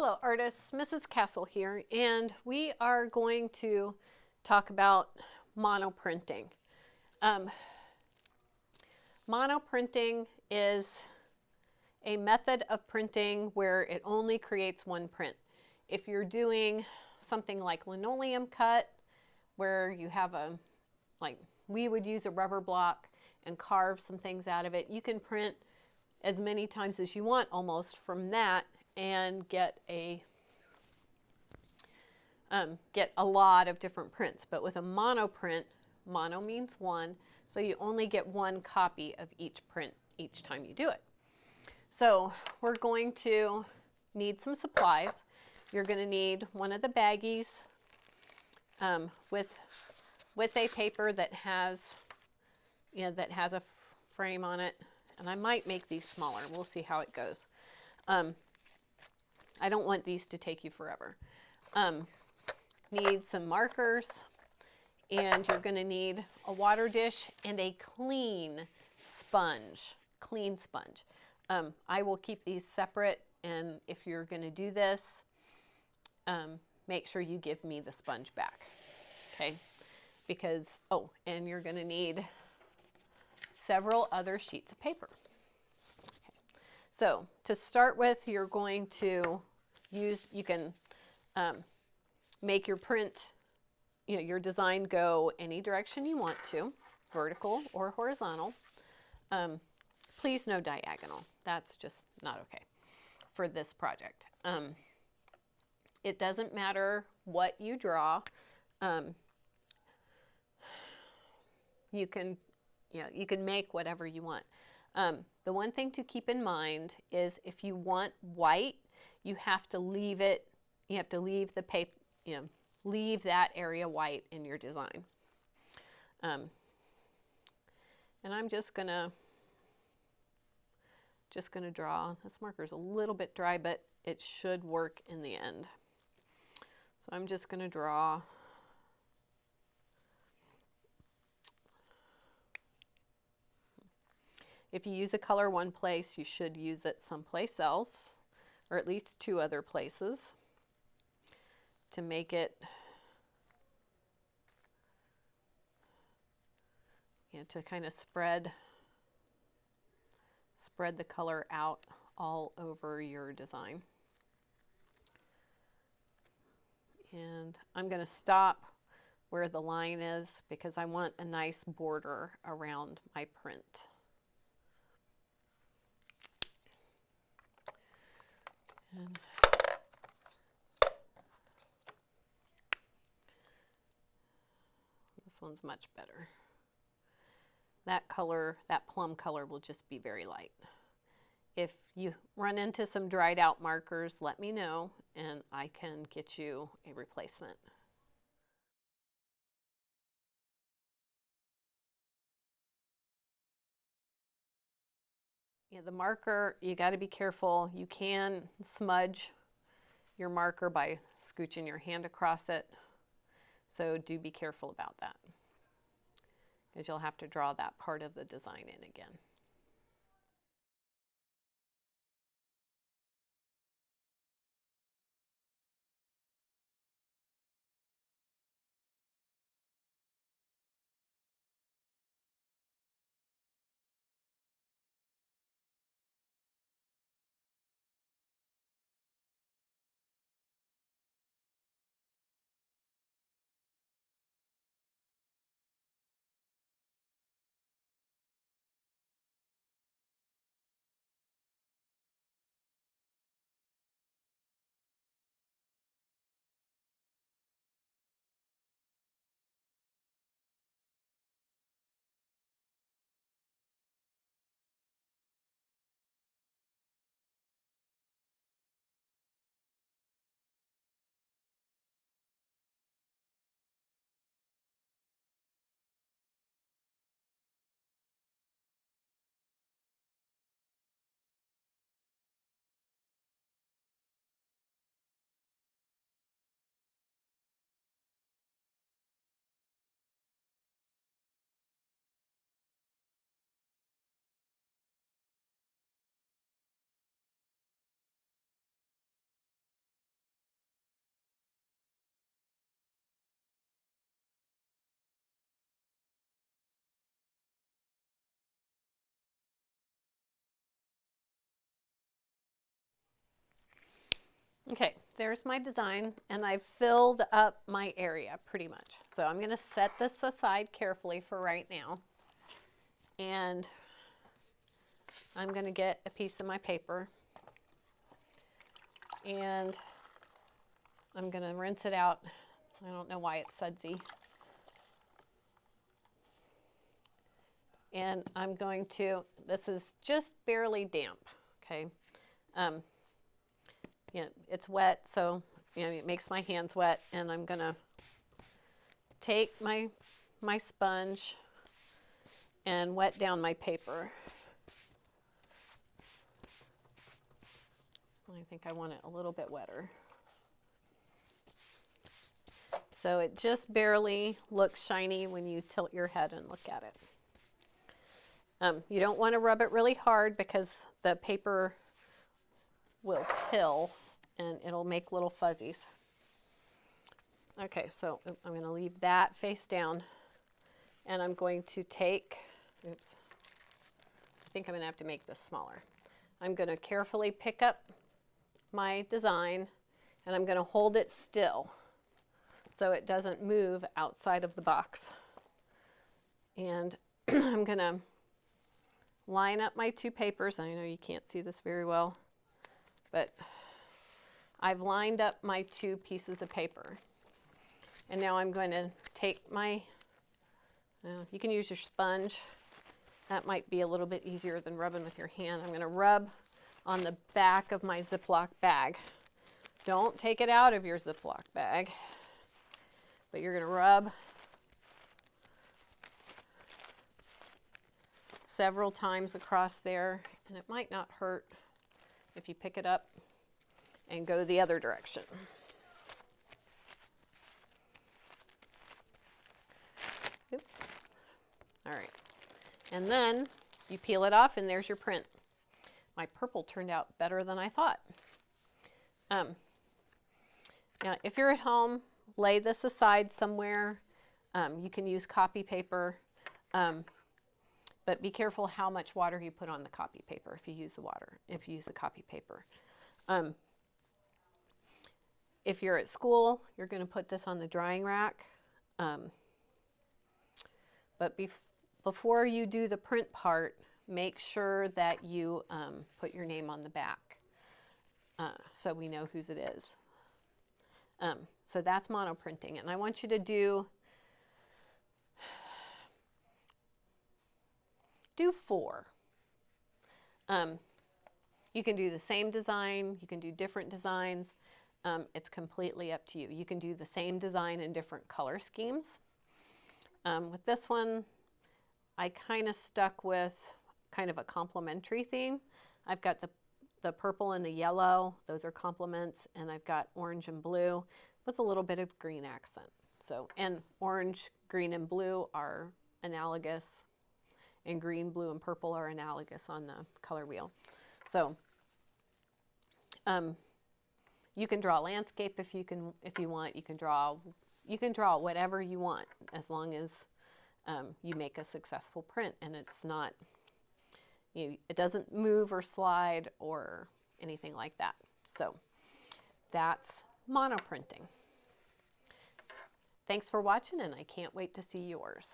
Hello artists, Mrs. Castle here, and we are going to talk about monoprinting. Monoprinting is a method of printing where it only creates one print. If you're doing something like linoleum cut, where you have we would use a rubber block and carve some things out of it, you can print as many times as you want almost from that and get a lot of different prints. But with a monoprint, mono means one, so you only get one copy of each print each time you do it. So we're going to need some supplies. You're going to need one of the baggies with a paper that has a frame on it, and I might make these smaller. We'll see how it goes. I don't want these to take you forever. Need some markers, and you're going to need a water dish and a clean sponge. I will keep these separate, and if you're going to do this, make sure you give me the sponge back, okay? Because, and you're going to need several other sheets of paper. Okay. So to start with, you're going to you can make your print, your design go any direction you want to, vertical or horizontal. Please no diagonal. That's just not okay for this project. It doesn't matter what you draw. You can make whatever you want. The one thing to keep in mind is if you want white, you have to leave it. You have to leave the paper. Leave that area white in your design. And I'm just gonna draw. This marker's a little bit dry, but it should work in the end. So I'm just gonna draw. If you use a color one place, you should use it someplace else, or at least two other places, to make it, to kind of spread the color out all over your design. And I'm going to stop where the line is because I want a nice border around my print. And this one's much better. That color, that plum color, will just be very light. If you run into some dried out markers, let me know and I can get you a replacement. The marker, you got to be careful. You can smudge your marker by scooching your hand across it. So do be careful about that, because you'll have to draw that part of the design in again. Okay, there's my design, and I've filled up my area pretty much. So I'm going to set this aside carefully for right now. And I'm going to get a piece of my paper, and I'm going to rinse it out. I don't know why it's sudsy. And I'm going to, this is just barely damp, okay? Yeah, it's wet, so it makes my hands wet, and I'm gonna take my sponge and wet down my paper. I think I want it a little bit wetter. So it just barely looks shiny when you tilt your head and look at it. You don't want to rub it really hard because the paper will pill and it'll make little fuzzies. Okay, so I'm going to leave that face down, and I'm going to take, oops, I think I'm going to have to make this smaller. I'm going to carefully pick up my design, and I'm going to hold it still so it doesn't move outside of the box. And I'm going to line up my two papers. I know you can't see this very well, but I've lined up my two pieces of paper. And now I'm going to take my, you can use your sponge. That might be a little bit easier than rubbing with your hand. I'm going to rub on the back of my Ziploc bag. Don't take it out of your Ziploc bag, but you're going to rub several times across there, and it might not hurt if you pick it up and go the other direction. Oop. All right, and then you peel it off, and there's your print. My purple turned out better than I thought. Now, if you're at home, lay this aside somewhere. You can use copy paper, but be careful how much water you put on the copy paper if you use the copy paper. If you're at school, you're going to put this on the drying rack. But before you do the print part, make sure that you put your name on the back so we know whose it is. So that's monoprinting, and I want you to do 4. You can do the same design, you can do different designs. It's completely up to you. You can do the same design in different color schemes. With this one, I kind of stuck with kind of a complementary theme. I've got the purple and the yellow, those are complements, and I've got orange and blue with a little bit of green accent. So, and orange, green, and blue are analogous, and green, blue, and purple are analogous on the color wheel. So, you can draw a landscape if you want. You can draw whatever you want, as long as you make a successful print and it's not, it doesn't move or slide or anything like that. So that's monoprinting. Thanks for watching, and I can't wait to see yours.